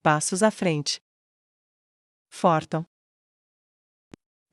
passos à frente. Forton.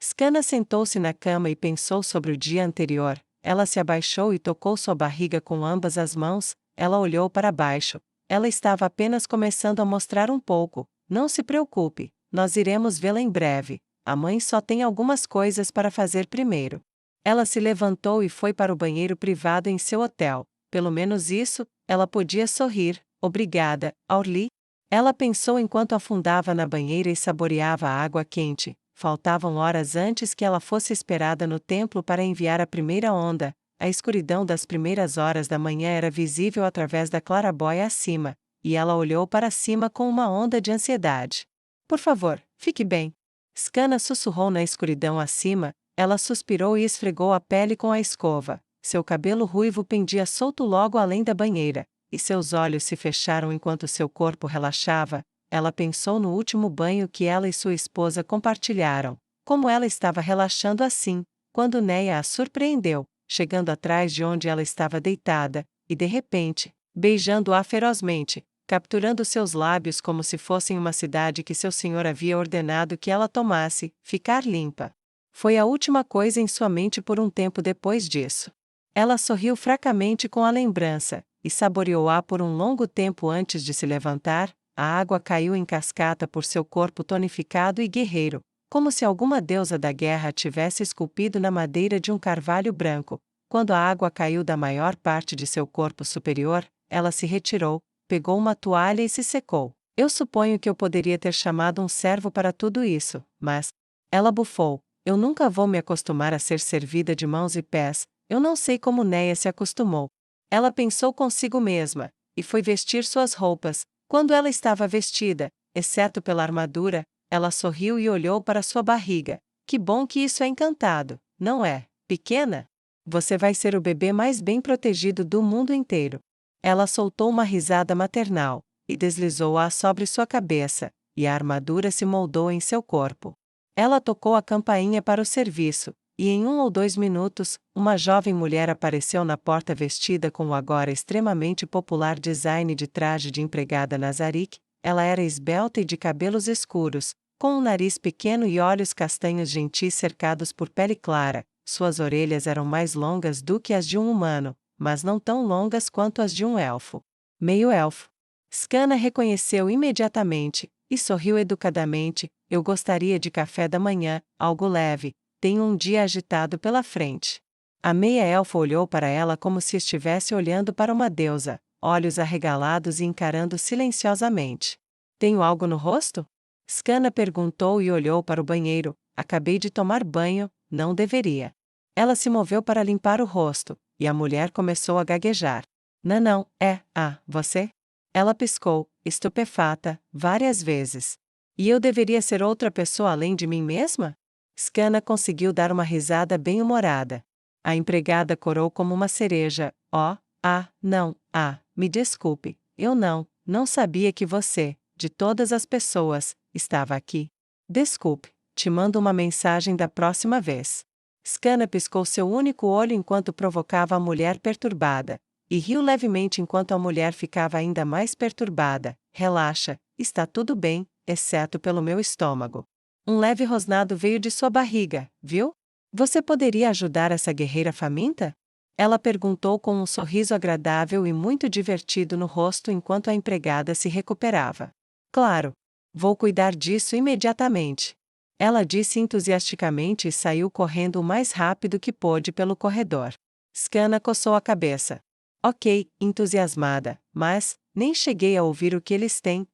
Scanna sentou-se na cama e pensou sobre o dia anterior. Ela se abaixou e tocou sua barriga com ambas as mãos. Ela olhou para baixo. Ela estava apenas começando a mostrar um pouco. Não se preocupe, nós iremos vê-la em breve. A mãe só tem algumas coisas para fazer primeiro. Ela se levantou e foi para o banheiro privado em seu hotel. Pelo menos isso, ela podia sorrir. Obrigada, Orly. Ela pensou enquanto afundava na banheira e saboreava a água quente. Faltavam horas antes que ela fosse esperada no templo para enviar a primeira onda. A escuridão das primeiras horas da manhã era visível através da claraboia acima, e ela olhou para cima com uma onda de ansiedade. Por favor, fique bem. Scanna sussurrou na escuridão acima. Ela suspirou e esfregou a pele com a escova. Seu cabelo ruivo pendia solto logo além da banheira, e seus olhos se fecharam enquanto seu corpo relaxava. Ela pensou no último banho que ela e sua esposa compartilharam. Como ela estava relaxando assim, quando Neia a surpreendeu, chegando atrás de onde ela estava deitada, e de repente, beijando-a ferozmente, capturando seus lábios como se fossem uma cidade que seu senhor havia ordenado que ela tomasse, ficar limpa. Foi a última coisa em sua mente por um tempo depois disso. Ela sorriu fracamente com a lembrança, e saboreou-a por um longo tempo antes de se levantar. A água caiu em cascata por seu corpo tonificado e guerreiro, como se alguma deusa da guerra tivesse esculpido na madeira de um carvalho branco. Quando a água caiu da maior parte de seu corpo superior, ela se retirou, pegou uma toalha e se secou. Eu suponho que eu poderia ter chamado um servo para tudo isso, mas... Ela bufou. Eu nunca vou me acostumar a ser servida de mãos e pés. Eu não sei como Neia se acostumou. Ela pensou consigo mesma, e foi vestir suas roupas. Quando ela estava vestida, exceto pela armadura, ela sorriu e olhou para sua barriga. Que bom que isso é encantado, não é, pequena? Você vai ser o bebê mais bem protegido do mundo inteiro. Ela soltou uma risada maternal, e deslizou-a sobre sua cabeça, e a armadura se moldou em seu corpo. Ela tocou a campainha para o serviço, e em 1 ou 2 minutos, uma jovem mulher apareceu na porta vestida com o agora extremamente popular design de traje de empregada Nazarick. Ela era esbelta e de cabelos escuros, com um nariz pequeno e olhos castanhos gentis cercados por pele clara. Suas orelhas eram mais longas do que as de um humano, mas não tão longas quanto as de um elfo. Meio-elfo. Scanna reconheceu imediatamente, e sorriu educadamente. Eu gostaria de café da manhã, algo leve. Tenho um dia agitado pela frente. A meia-elfa olhou para ela como se estivesse olhando para uma deusa, olhos arregalados e encarando silenciosamente. Tenho algo no rosto? Scanna perguntou e olhou para o banheiro. Acabei de tomar banho, não deveria. Ela se moveu para limpar o rosto, e a mulher começou a gaguejar. Não, você? Ela piscou, estupefata, várias vezes. E eu deveria ser outra pessoa além de mim mesma? Scanna conseguiu dar uma risada bem-humorada. A empregada corou como uma cereja. Me desculpe, eu não sabia que você, de todas as pessoas, estava aqui. Desculpe, te mando uma mensagem da próxima vez. Scanna piscou seu único olho enquanto provocava a mulher perturbada, e riu levemente enquanto a mulher ficava ainda mais perturbada. Relaxa, está tudo bem, exceto pelo meu estômago. Um leve rosnado veio de sua barriga, viu? Você poderia ajudar essa guerreira faminta? Ela perguntou com um sorriso agradável e muito divertido no rosto enquanto a empregada se recuperava. Claro. Vou cuidar disso imediatamente. Ela disse entusiasticamente e saiu correndo o mais rápido que pôde pelo corredor. Scanna coçou a cabeça. Ok, entusiasmada, mas nem cheguei a ouvir o que eles têm.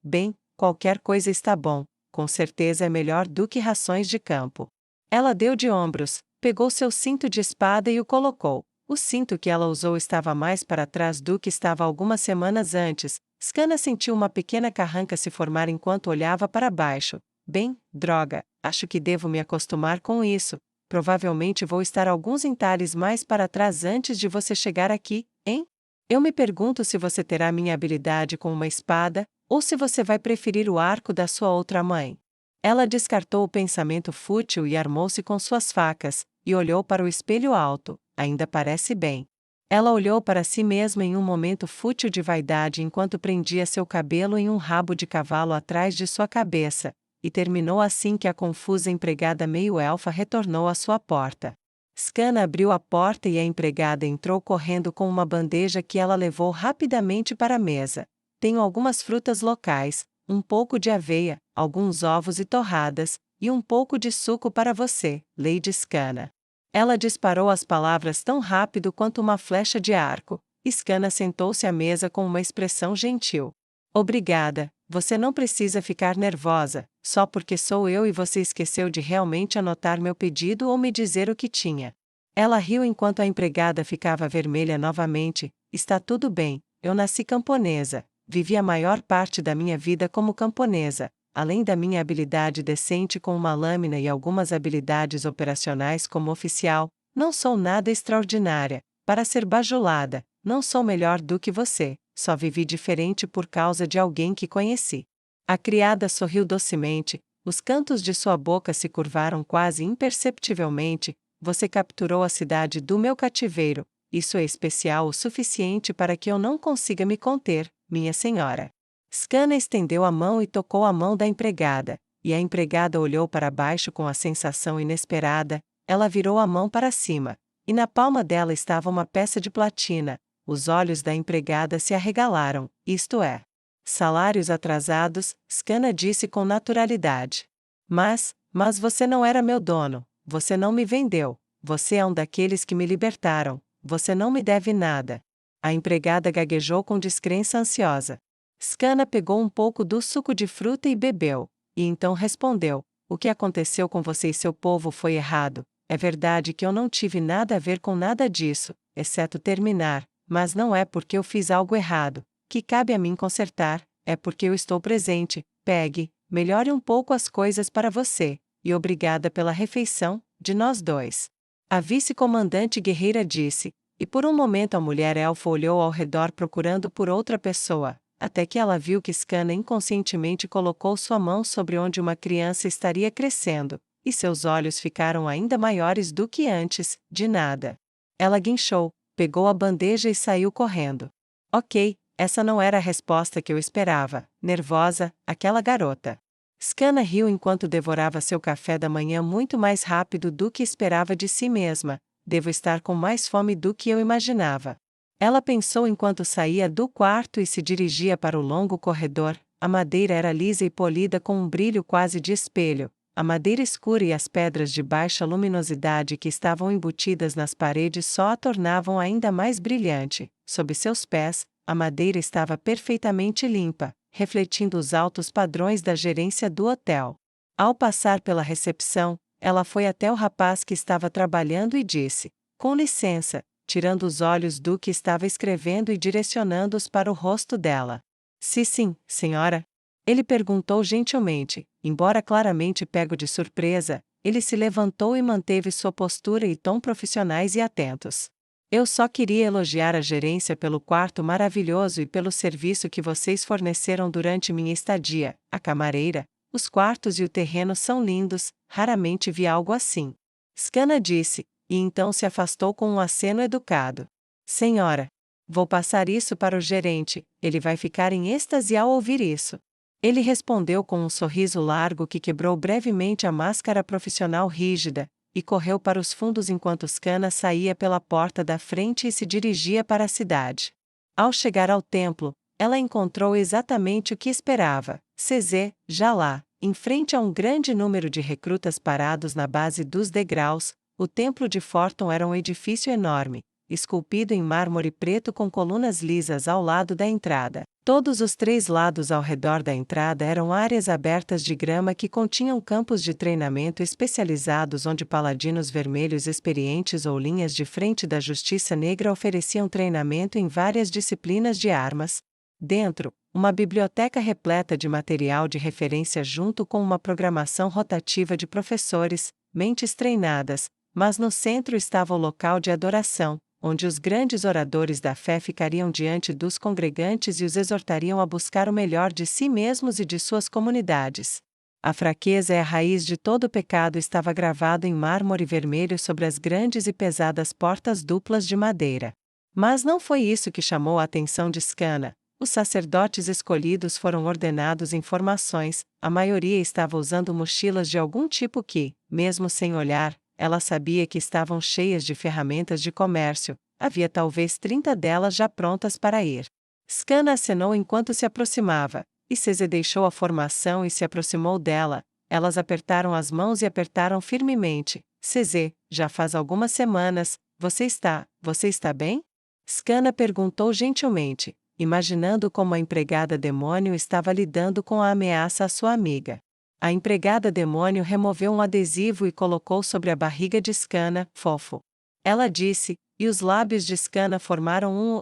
Bem, qualquer coisa está bom. Com certeza é melhor do que rações de campo. Ela deu de ombros, pegou seu cinto de espada e o colocou. O cinto que ela usou estava mais para trás do que estava algumas semanas antes. Scanna sentiu uma pequena carranca se formar enquanto olhava para baixo. Bem, droga, acho que devo me acostumar com isso. Provavelmente vou estar alguns entalhes mais para trás antes de você chegar aqui, hein? Eu me pergunto se você terá minha habilidade com uma espada, ou se você vai preferir o arco da sua outra mãe. Ela descartou o pensamento fútil e armou-se com suas facas, e olhou para o espelho alto. Ainda parece bem. Ela olhou para si mesma em um momento fútil de vaidade enquanto prendia seu cabelo em um rabo de cavalo atrás de sua cabeça, e terminou assim que a confusa empregada meio-elfa retornou à sua porta. Scanna abriu a porta e a empregada entrou correndo com uma bandeja que ela levou rapidamente para a mesa. Tenho algumas frutas locais, um pouco de aveia, alguns ovos e torradas, e um pouco de suco para você, Lady Scanna. Ela disparou as palavras tão rápido quanto uma flecha de arco. Scanna sentou-se à mesa com uma expressão gentil. Obrigada, você não precisa ficar nervosa, só porque sou eu e você esqueceu de realmente anotar meu pedido ou me dizer o que tinha. Ela riu enquanto a empregada ficava vermelha novamente. Está tudo bem, eu nasci camponesa, vivi a maior parte da minha vida como camponesa. Além da minha habilidade decente com uma lâmina e algumas habilidades operacionais como oficial, não sou nada extraordinária. Para ser bajulada, não sou melhor do que você, só vivi diferente por causa de alguém que conheci. A criada sorriu docemente, os cantos de sua boca se curvaram quase imperceptivelmente. Você capturou a cidade do meu cativeiro, isso é especial o suficiente para que eu não consiga me conter, minha senhora. Scanna estendeu a mão e tocou a mão da empregada, e a empregada olhou para baixo com a sensação inesperada. Ela virou a mão para cima, e na palma dela estava uma peça de platina. Os olhos da empregada se arregalaram, isto é, salários atrasados, Scanna disse com naturalidade. Mas você não era meu dono, você não me vendeu, você é um daqueles que me libertaram, você não me deve nada. A empregada gaguejou com descrença ansiosa. Scanna pegou um pouco do suco de fruta e bebeu, e então respondeu: o que aconteceu com você e seu povo foi errado. É verdade que eu não tive nada a ver com nada disso, exceto terminar, mas não é porque eu fiz algo errado, que cabe a mim consertar, é porque eu estou presente. Peggy, melhore um pouco as coisas para você, e obrigada pela refeição, de nós dois. A vice-comandante guerreira disse, e por um momento a mulher elfa olhou ao redor procurando por outra pessoa, até que ela viu que Scanna inconscientemente colocou sua mão sobre onde uma criança estaria crescendo, e seus olhos ficaram ainda maiores do que antes. De nada. Ela guinchou, pegou a bandeja e saiu correndo. Ok, essa não era a resposta que eu esperava. Nervosa, aquela garota. Scanna riu enquanto devorava seu café da manhã muito mais rápido do que esperava de si mesma. Devo estar com mais fome do que eu imaginava. Ela pensou enquanto saía do quarto e se dirigia para o longo corredor. A madeira era lisa e polida com um brilho quase de espelho. A madeira escura e as pedras de baixa luminosidade que estavam embutidas nas paredes só a tornavam ainda mais brilhante. Sob seus pés, a madeira estava perfeitamente limpa, refletindo os altos padrões da gerência do hotel. Ao passar pela recepção, ela foi até o rapaz que estava trabalhando e disse: com licença, tirando os olhos do que estava escrevendo e direcionando-os para o rosto dela. Sim, senhora? Ele perguntou gentilmente, embora claramente pego de surpresa. Ele se levantou e manteve sua postura e tom profissionais e atentos. Eu só queria elogiar a gerência pelo quarto maravilhoso e pelo serviço que vocês forneceram durante minha estadia. A camareira, os quartos e o terreno são lindos, raramente vi algo assim. Scanna disse, e então se afastou com um aceno educado. Senhora, vou passar isso para o gerente, ele vai ficar em êxtase ao ouvir isso. Ele respondeu com um sorriso largo que quebrou brevemente a máscara profissional rígida, e correu para os fundos enquanto Scanna saía pela porta da frente e se dirigia para a cidade. Ao chegar ao templo, ela encontrou exatamente o que esperava. CZ, já lá, em frente a um grande número de recrutas parados na base dos degraus. O templo de Forton era um edifício enorme, esculpido em mármore preto com colunas lisas ao lado da entrada. Todos os 3 lados ao redor da entrada eram áreas abertas de grama que continham campos de treinamento especializados onde paladinos vermelhos experientes ou linhas de frente da Justiça Negra ofereciam treinamento em várias disciplinas de armas. Dentro, uma biblioteca repleta de material de referência junto com uma programação rotativa de professores, mentes treinadas. Mas no centro estava o local de adoração, onde os grandes oradores da fé ficariam diante dos congregantes e os exortariam a buscar o melhor de si mesmos e de suas comunidades. A fraqueza é a raiz de todo o pecado estava gravado em mármore vermelho sobre as grandes e pesadas portas duplas de madeira. Mas não foi isso que chamou a atenção de Skana. Os sacerdotes escolhidos foram ordenados em formações, a maioria estava usando mochilas de algum tipo que, mesmo sem olhar, ela sabia que estavam cheias de ferramentas de comércio, havia talvez 30 delas já prontas para ir. Skana acenou enquanto se aproximava, e Ceze deixou a formação e se aproximou dela. Elas apertaram as mãos e apertaram firmemente. Ceze, já faz algumas semanas, você está bem? Skana perguntou gentilmente, imaginando como a empregada demônio estava lidando com a ameaça à sua amiga. A empregada demônio removeu um adesivo e colocou sobre a barriga de Skana, fofo. Ela disse, e os lábios de Skana formaram um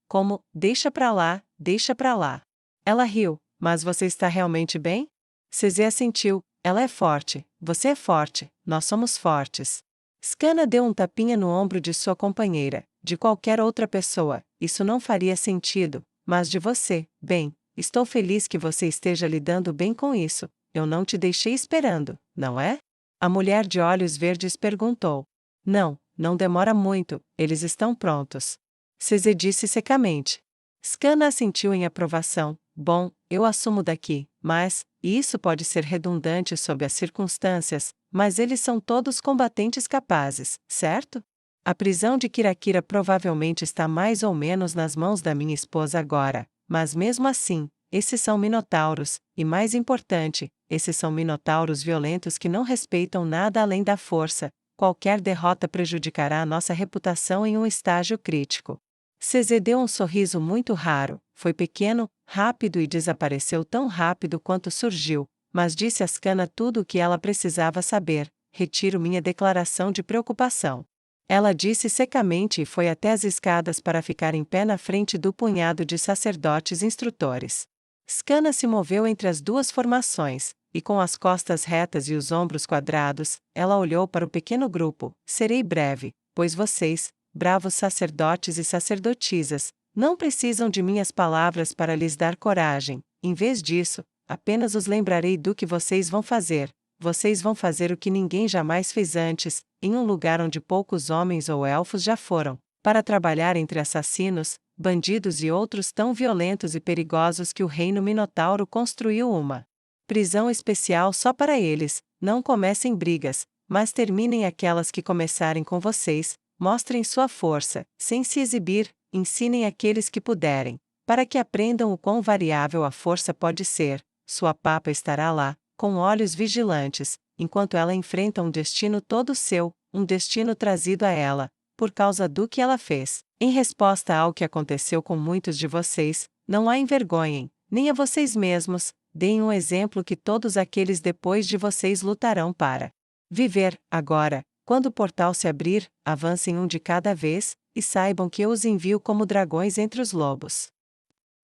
como, deixa pra lá, deixa pra lá. Ela riu, mas você está realmente bem? Ceze assentiu, ela é forte, você é forte, nós somos fortes. Skana deu um tapinha no ombro de sua companheira. De qualquer outra pessoa, isso não faria sentido, mas de você, bem, estou feliz que você esteja lidando bem com isso, eu não te deixei esperando, não é? A mulher de olhos verdes perguntou. Não demora muito, eles estão prontos. Ceze disse secamente. Skana assentiu em aprovação. Bom, eu assumo daqui, mas, e isso pode ser redundante sob as circunstâncias, mas eles são todos combatentes capazes, certo? A prisão de Kirakira provavelmente está mais ou menos nas mãos da minha esposa agora, mas mesmo assim, esses são minotauros, e mais importante, esses são minotauros violentos que não respeitam nada além da força. Qualquer derrota prejudicará a nossa reputação em um estágio crítico. Ceze deu um sorriso muito raro, foi pequeno, rápido e desapareceu tão rápido quanto surgiu, mas disse a Skana tudo o que ela precisava saber. Retiro minha declaração de preocupação. Ela disse secamente e foi até as escadas para ficar em pé na frente do punhado de sacerdotes instrutores. Skana se moveu entre as duas formações, e com as costas retas e os ombros quadrados, ela olhou para o pequeno grupo. Serei breve, pois vocês, bravos sacerdotes e sacerdotisas, não precisam de minhas palavras para lhes dar coragem. Em vez disso, apenas os lembrarei do que vocês vão fazer. Vocês vão fazer o que ninguém jamais fez antes, em um lugar onde poucos homens ou elfos já foram, para trabalhar entre assassinos, bandidos e outros tão violentos e perigosos que o reino Minotauro construiu uma prisão especial só para eles. Não comecem brigas, mas terminem aquelas que começarem com vocês, mostrem sua força, sem se exibir, ensinem aqueles que puderem, para que aprendam o quão variável a força pode ser. Sua papa estará lá, com olhos vigilantes, enquanto ela enfrenta um destino todo seu, um destino trazido a ela, por causa do que ela fez. Em resposta ao que aconteceu com muitos de vocês, não a envergonhem, nem a vocês mesmos, deem um exemplo que todos aqueles depois de vocês lutarão para viver. Agora, quando o portal se abrir, avancem um de cada vez, e saibam que eu os envio como dragões entre os lobos.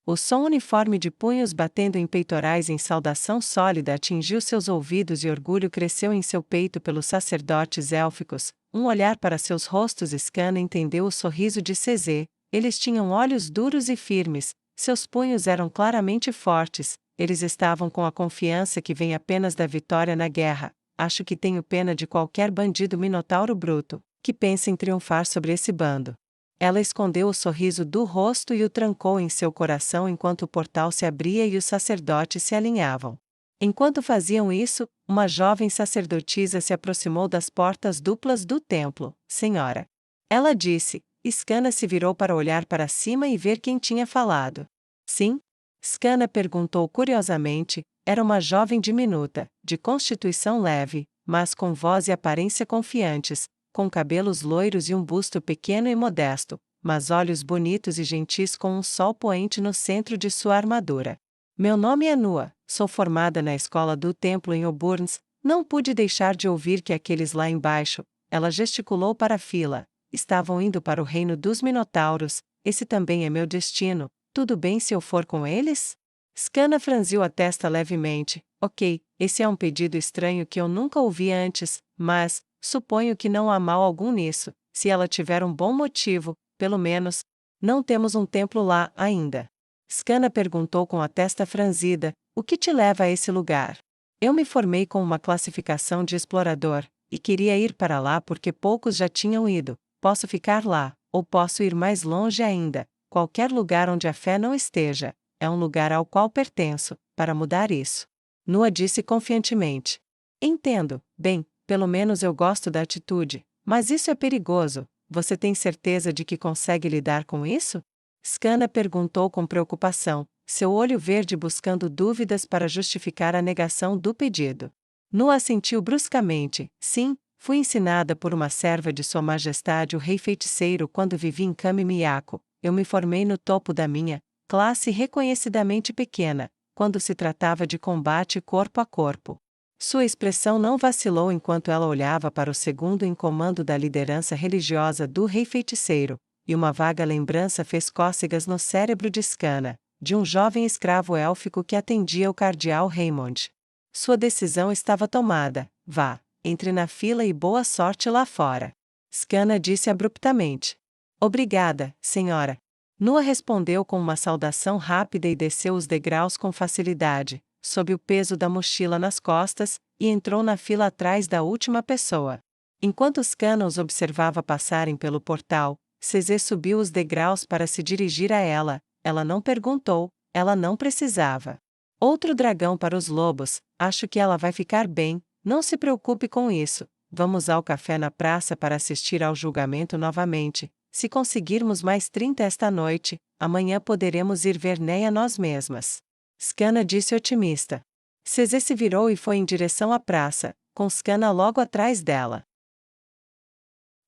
O som uniforme de punhos batendo em peitorais em saudação sólida atingiu seus ouvidos e orgulho cresceu em seu peito pelos sacerdotes élficos. Um olhar para seus rostos. Skana entendeu o sorriso de Ceze. Eles tinham olhos duros e firmes, seus punhos eram claramente fortes, eles estavam com a confiança que vem apenas da vitória na guerra. Acho que tenho pena de qualquer bandido minotauro bruto, que pensa em triunfar sobre esse bando. Ela escondeu o sorriso do rosto e o trancou em seu coração enquanto o portal se abria e os sacerdotes se alinhavam. Enquanto faziam isso, uma jovem sacerdotisa se aproximou das portas duplas do templo. Senhora. Ela disse. Skana se virou para olhar para cima e ver quem tinha falado. Sim? Skana perguntou curiosamente. Era uma jovem diminuta, de constituição leve, mas com voz e aparência confiantes, com cabelos loiros e um busto pequeno e modesto, mas olhos bonitos e gentis com um sol poente no centro de sua armadura. Meu nome é Nua, sou formada na escola do templo em Oburns. Não pude deixar de ouvir que aqueles lá embaixo, ela gesticulou para a fila, estavam indo para o reino dos Minotauros. Esse também é meu destino, tudo bem se eu for com eles? Skana franziu a testa levemente. Ok, esse é um pedido estranho que eu nunca ouvi antes, mas suponho que não há mal algum nisso, se ela tiver um bom motivo, pelo menos. Não temos um templo lá ainda. Skana perguntou com a testa franzida, o que te leva a esse lugar? Eu me formei com uma classificação de explorador, e queria ir para lá porque poucos já tinham ido. Posso ficar lá, ou posso ir mais longe ainda, qualquer lugar onde a fé não esteja, é um lugar ao qual pertenço, para mudar isso. Noah disse confiantemente. Entendo, bem, pelo menos eu gosto da atitude, mas isso é perigoso, você tem certeza de que consegue lidar com isso? Skana perguntou com preocupação, seu olho verde buscando dúvidas para justificar a negação do pedido. Noah assentiu bruscamente, sim, fui ensinada por uma serva de Sua Majestade o Rei Feiticeiro quando vivi em Kami-Miyako. Eu me formei no topo da minha classe reconhecidamente pequena, quando se tratava de combate corpo a corpo. Sua expressão não vacilou enquanto ela olhava para o segundo em comando da liderança religiosa do Rei Feiticeiro, e uma vaga lembrança fez cócegas no cérebro de Skana, de um jovem escravo élfico que atendia o cardeal Raymond. Sua decisão estava tomada, vá, entre na fila e boa sorte lá fora. Skana disse abruptamente. Obrigada, senhora. Noah respondeu com uma saudação rápida e desceu os degraus com facilidade, sob o peso da mochila nas costas, e entrou na fila atrás da última pessoa. Enquanto Skana os observava passarem pelo portal, Cesê subiu os degraus para se dirigir a ela. Ela não perguntou, ela não precisava. Outro dragão para os lobos, acho que ela vai ficar bem, não se preocupe com isso. Vamos ao café na praça para assistir ao julgamento novamente. Se conseguirmos mais 30 esta noite, amanhã poderemos ir ver Neia nós mesmas. Skana disse otimista. Cesê se virou e foi em direção à praça, com Skana logo atrás dela.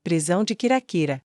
Prisão de Kirakira.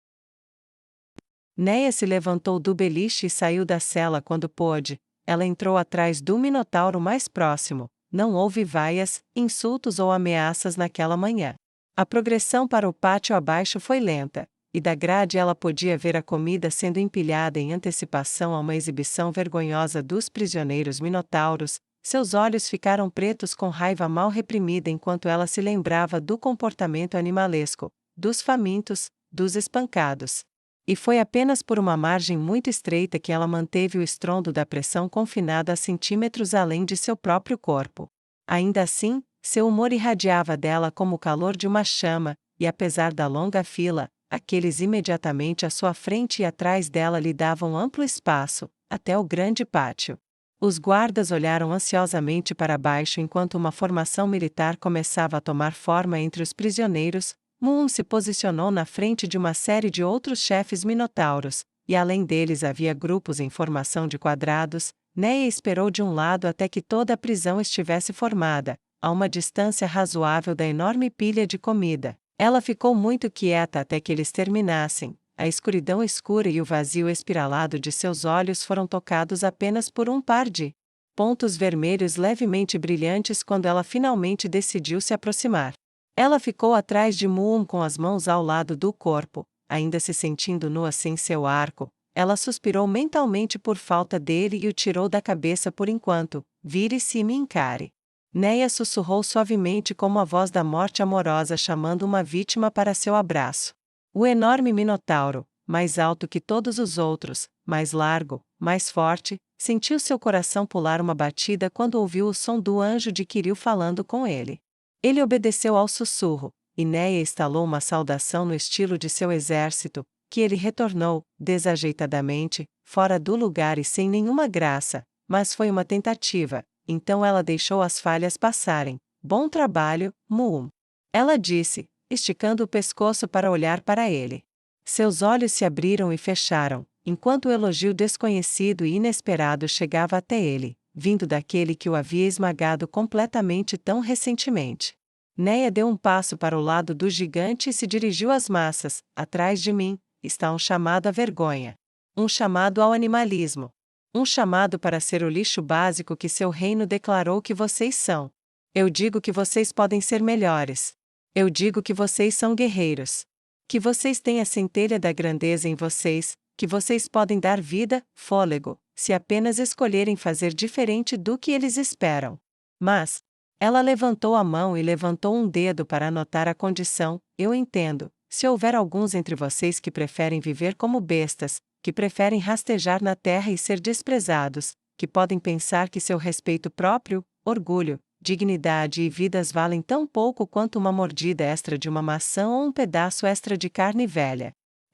Neia se levantou do beliche e saiu da cela quando pôde. Ela entrou atrás do minotauro mais próximo. Não houve vaias, insultos ou ameaças naquela manhã. A progressão para o pátio abaixo foi lenta, e da grade ela podia ver a comida sendo empilhada em antecipação a uma exibição vergonhosa dos prisioneiros minotauros. Seus olhos ficaram pretos com raiva mal reprimida enquanto ela se lembrava do comportamento animalesco, dos famintos, dos espancados. E foi apenas por uma margem muito estreita que ela manteve o estrondo da pressão confinado a centímetros além de seu próprio corpo. Ainda assim, seu humor irradiava dela como o calor de uma chama, e apesar da longa fila, aqueles imediatamente à sua frente e atrás dela lhe davam amplo espaço, até o grande pátio. Os guardas olharam ansiosamente para baixo enquanto uma formação militar começava a tomar forma entre os prisioneiros. Moon se posicionou na frente de uma série de outros chefes minotauros, e além deles havia grupos em formação de quadrados. Neia esperou de um lado até que toda a prisão estivesse formada, a uma distância razoável da enorme pilha de comida. Ela ficou muito quieta até que eles terminassem. A escuridão escura e o vazio espiralado de seus olhos foram tocados apenas por um par de pontos vermelhos levemente brilhantes quando ela finalmente decidiu se aproximar. Ela ficou atrás de Moon com as mãos ao lado do corpo, ainda se sentindo nua sem seu arco. Ela suspirou mentalmente por falta dele e o tirou da cabeça por enquanto. Vire-se e me encare. Neia sussurrou suavemente como a voz da morte amorosa chamando uma vítima para seu abraço. O enorme minotauro, mais alto que todos os outros, mais largo, mais forte, sentiu seu coração pular uma batida quando ouviu o som do anjo de Kiril falando com ele. Ele obedeceu ao sussurro, e Neia estalou uma saudação no estilo de seu exército, que ele retornou, desajeitadamente, fora do lugar e sem nenhuma graça, mas foi uma tentativa, então ela deixou as falhas passarem. Bom trabalho, Moon. Ela disse, esticando o pescoço para olhar para ele. Seus olhos se abriram e fecharam, enquanto o elogio desconhecido e inesperado chegava até ele, vindo daquele que o havia esmagado completamente tão recentemente. Neia deu um passo para o lado do gigante e se dirigiu às massas. Atrás de mim, está um chamado à vergonha. Um chamado ao animalismo. Um chamado para ser o lixo básico que seu reino declarou que vocês são. Eu digo que vocês podem ser melhores. Eu digo que vocês são guerreiros. Que vocês têm a centelha da grandeza em vocês, que vocês podem dar vida, fôlego, se apenas escolherem fazer diferente do que eles esperam. Mas, ela levantou a mão e levantou um dedo para anotar a condição. Eu entendo, se houver alguns entre vocês que preferem viver como bestas, que preferem rastejar na terra e ser desprezados, que podem pensar que seu respeito próprio, orgulho, dignidade e vidas valem tão pouco quanto uma mordida extra de uma maçã ou um pedaço extra de carne velha.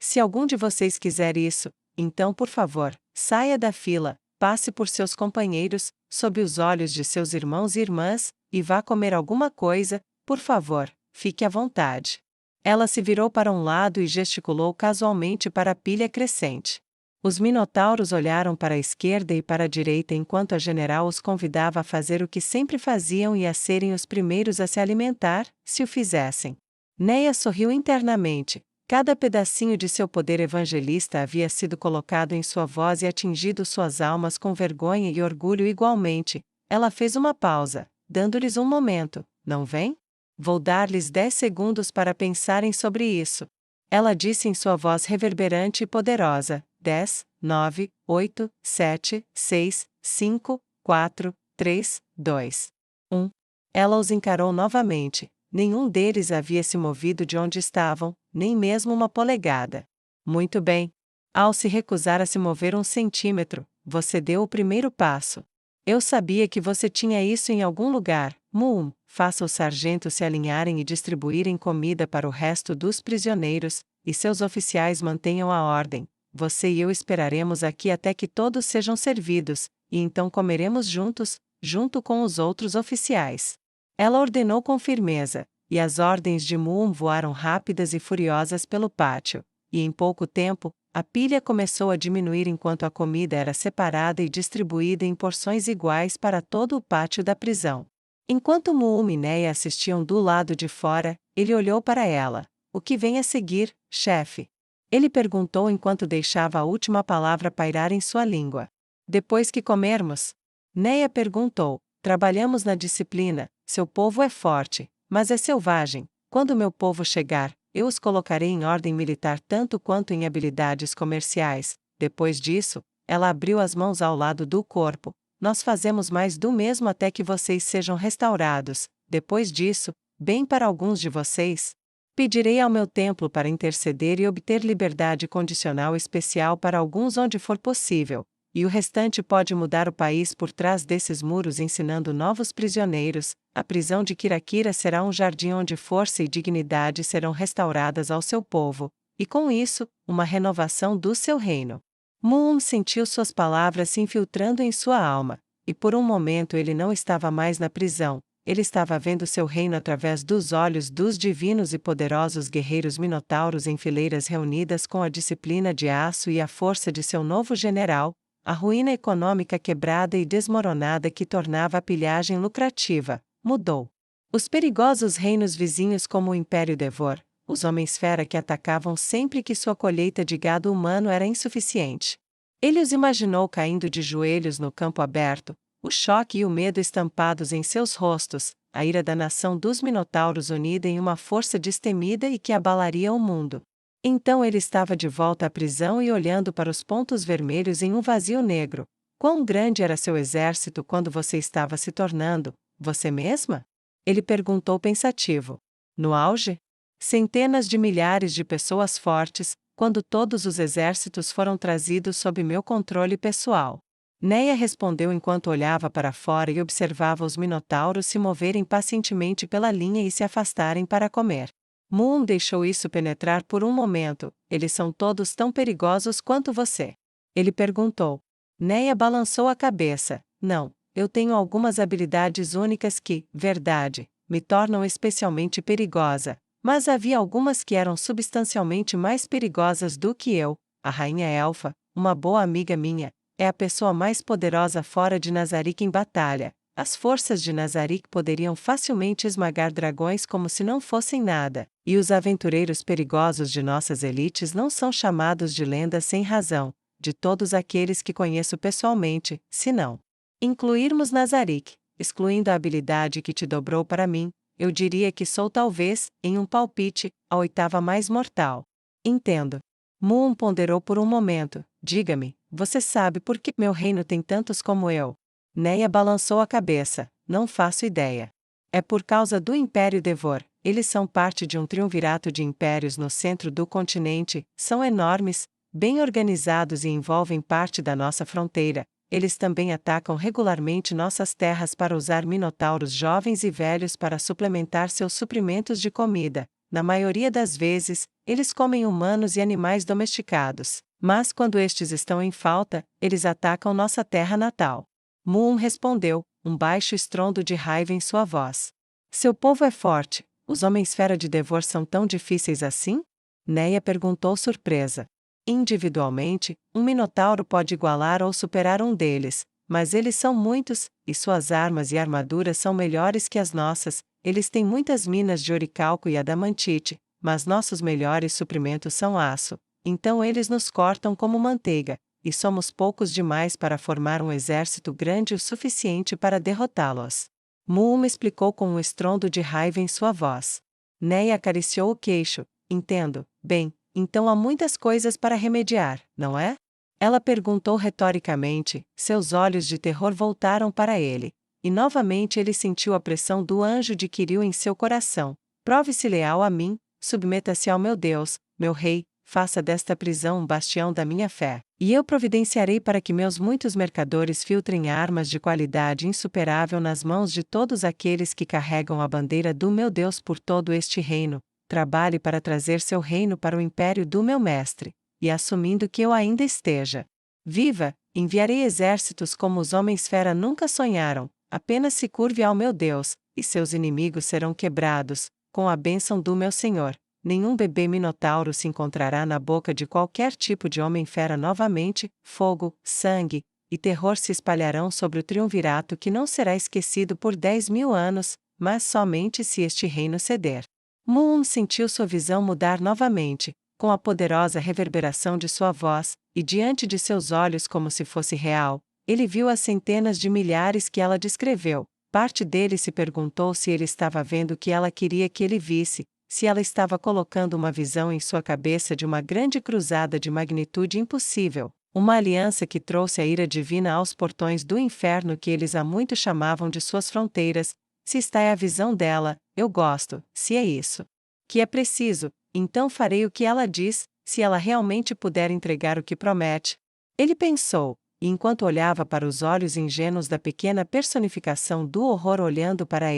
Se algum de vocês quiser isso, então por favor, saia da fila, passe por seus companheiros, sob os olhos de seus irmãos e irmãs, e vá comer alguma coisa, por favor, fique à vontade. Ela se virou para um lado e gesticulou casualmente para a pilha crescente. Os minotauros olharam para a esquerda e para a direita enquanto a general os convidava a fazer o que sempre faziam e a serem os primeiros a se alimentar, se o fizessem. Neia sorriu internamente. Cada pedacinho de seu poder evangelista havia sido colocado em sua voz e atingido suas almas com vergonha e orgulho igualmente. Ela fez uma pausa, dando-lhes um momento. Não vem? Vou dar-lhes 10 segundos para pensarem sobre isso. Ela disse em sua voz reverberante e poderosa: 10, 9, 8, 7, 6, 5, 4, 3, 2, 1. Ela os encarou novamente. Nenhum deles havia se movido de onde estavam, nem mesmo uma polegada. Muito bem. Ao se recusar a se mover um centímetro, você deu o primeiro passo. Eu sabia que você tinha isso em algum lugar. Moon, faça os sargentos se alinharem e distribuírem comida para o resto dos prisioneiros, e seus oficiais mantenham a ordem. Você e eu esperaremos aqui até que todos sejam servidos, e então comeremos juntos, junto com os outros oficiais. Ela ordenou com firmeza, e as ordens de Moon voaram rápidas e furiosas pelo pátio, e em pouco tempo, a pilha começou a diminuir enquanto a comida era separada e distribuída em porções iguais para todo o pátio da prisão. Enquanto Moon e Neia assistiam do lado de fora, ele olhou para ela. O que vem a seguir, chefe? Ele perguntou enquanto deixava a última palavra pairar em sua língua. Depois que comermos? Neia perguntou. Trabalhamos na disciplina, seu povo é forte, mas é selvagem. Quando meu povo chegar, eu os colocarei em ordem militar tanto quanto em habilidades comerciais. Depois disso, ela abriu as mãos ao lado do corpo. Nós fazemos mais do mesmo até que vocês sejam restaurados. Depois disso, bem para alguns de vocês, pedirei ao meu templo para interceder e obter liberdade condicional especial para alguns onde for possível. E o restante pode mudar o país por trás desses muros ensinando novos prisioneiros. A prisão de Kirakira será um jardim onde força e dignidade serão restauradas ao seu povo, e com isso, uma renovação do seu reino. Moon sentiu suas palavras se infiltrando em sua alma, e por um momento ele não estava mais na prisão, ele estava vendo seu reino através dos olhos dos divinos e poderosos guerreiros minotauros em fileiras reunidas com a disciplina de aço e a força de seu novo general. A ruína econômica quebrada e desmoronada que tornava a pilhagem lucrativa, mudou. Os perigosos reinos vizinhos como o Império Devor, os homens-fera que atacavam sempre que sua colheita de gado humano era insuficiente. Ele os imaginou caindo de joelhos no campo aberto, o choque e o medo estampados em seus rostos, a ira da nação dos Minotauros unida em uma força destemida e que abalaria o mundo. Então ele estava de volta à prisão e olhando para os pontos vermelhos em um vazio negro. Quão grande era seu exército quando você estava se tornando, você mesma? Ele perguntou pensativo. No auge? Centenas de milhares de pessoas fortes, quando todos os exércitos foram trazidos sob meu controle pessoal. Neia respondeu enquanto olhava para fora e observava os minotauros se moverem pacientemente pela linha e se afastarem para comer. Moon deixou isso penetrar por um momento. Eles são todos tão perigosos quanto você? Ele perguntou. Neia balançou a cabeça. Não, eu tenho algumas habilidades únicas que, verdade, me tornam especialmente perigosa. Mas havia algumas que eram substancialmente mais perigosas do que eu. A Rainha Elfa, uma boa amiga minha, é a pessoa mais poderosa fora de Nazarick em batalha. As forças de Nazarick poderiam facilmente esmagar dragões como se não fossem nada, e os aventureiros perigosos de nossas elites não são chamados de lendas sem razão, de todos aqueles que conheço pessoalmente, se não incluirmos Nazarick, excluindo a habilidade que te dobrou para mim, eu diria que sou talvez, em um palpite, a oitava mais mortal. Entendo. Moon ponderou por um momento. Diga-me, você sabe por que meu reino tem tantos como eu? Neia balançou a cabeça. Não faço ideia. É por causa do Império Devor. Eles são parte de um triunvirato de impérios no centro do continente, são enormes, bem organizados e envolvem parte da nossa fronteira. Eles também atacam regularmente nossas terras para usar minotauros jovens e velhos para suplementar seus suprimentos de comida. Na maioria das vezes, eles comem humanos e animais domesticados. Mas quando estes estão em falta, eles atacam nossa terra natal. Moon respondeu, um baixo estrondo de raiva em sua voz. Seu povo é forte, os homens-fera de Devor são tão difíceis assim? Neia perguntou surpresa. Individualmente, um minotauro pode igualar ou superar um deles, mas eles são muitos, e suas armas e armaduras são melhores que as nossas. Eles têm muitas minas de oricalco e adamantite, mas nossos melhores suprimentos são aço. Então eles nos cortam como manteiga, e somos poucos demais para formar um exército grande o suficiente para derrotá-los. Moon explicou com um estrondo de raiva em sua voz. Neia acariciou o queixo. Entendo, bem, então há muitas coisas para remediar, não é? Ela perguntou retoricamente, seus olhos de terror voltaram para ele. E novamente ele sentiu a pressão do anjo de Quiril em seu coração. Prove-se leal a mim, submeta-se ao meu Deus, meu rei, faça desta prisão um bastião da minha fé, e eu providenciarei para que meus muitos mercadores filtrem armas de qualidade insuperável nas mãos de todos aqueles que carregam a bandeira do meu Deus por todo este reino. Trabalhe para trazer seu reino para o império do meu mestre, e assumindo que eu ainda esteja viva, enviarei exércitos como os homens-fera nunca sonharam, apenas se curve ao meu Deus, e seus inimigos serão quebrados, com a bênção do meu Senhor. Nenhum bebê minotauro se encontrará na boca de qualquer tipo de homem-fera novamente, fogo, sangue e terror se espalharão sobre o triunvirato que não será esquecido por 10.000 anos, mas somente se este reino ceder. Moon sentiu sua visão mudar novamente, com a poderosa reverberação de sua voz, e diante de seus olhos como se fosse real, ele viu as centenas de milhares que ela descreveu. Parte dele se perguntou se ele estava vendo o que ela queria que ele visse, se ela estava colocando uma visão em sua cabeça de uma grande cruzada de magnitude impossível, uma aliança que trouxe a ira divina aos portões do inferno que eles há muito chamavam de suas fronteiras. Se está é a visão dela, eu gosto, se é isso que é preciso, então farei o que ela diz, se ela realmente puder entregar o que promete. Ele pensou, e enquanto olhava para os olhos ingênuos da pequena personificação do horror olhando para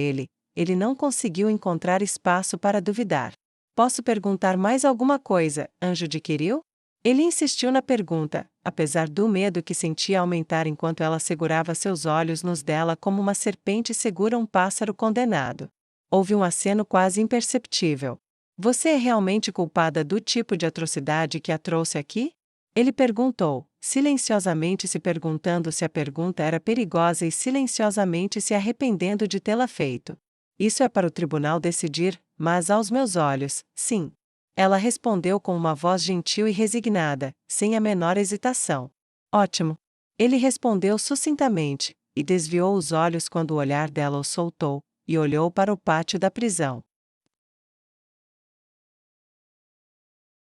ele não conseguiu encontrar espaço para duvidar. Posso perguntar mais alguma coisa, anjo de Quiril? Ele insistiu na pergunta, apesar do medo que sentia aumentar enquanto ela segurava seus olhos nos dela como uma serpente segura um pássaro condenado. Houve um aceno quase imperceptível. Você é realmente culpada do tipo de atrocidade que a trouxe aqui? Ele perguntou, silenciosamente se perguntando se a pergunta era perigosa e silenciosamente se arrependendo de tê-la feito. Isso é para o tribunal decidir, mas aos meus olhos, sim. Ela respondeu com uma voz gentil e resignada, sem a menor hesitação. Ótimo. Ele respondeu sucintamente, e desviou os olhos quando o olhar dela o soltou, e olhou para o pátio da prisão.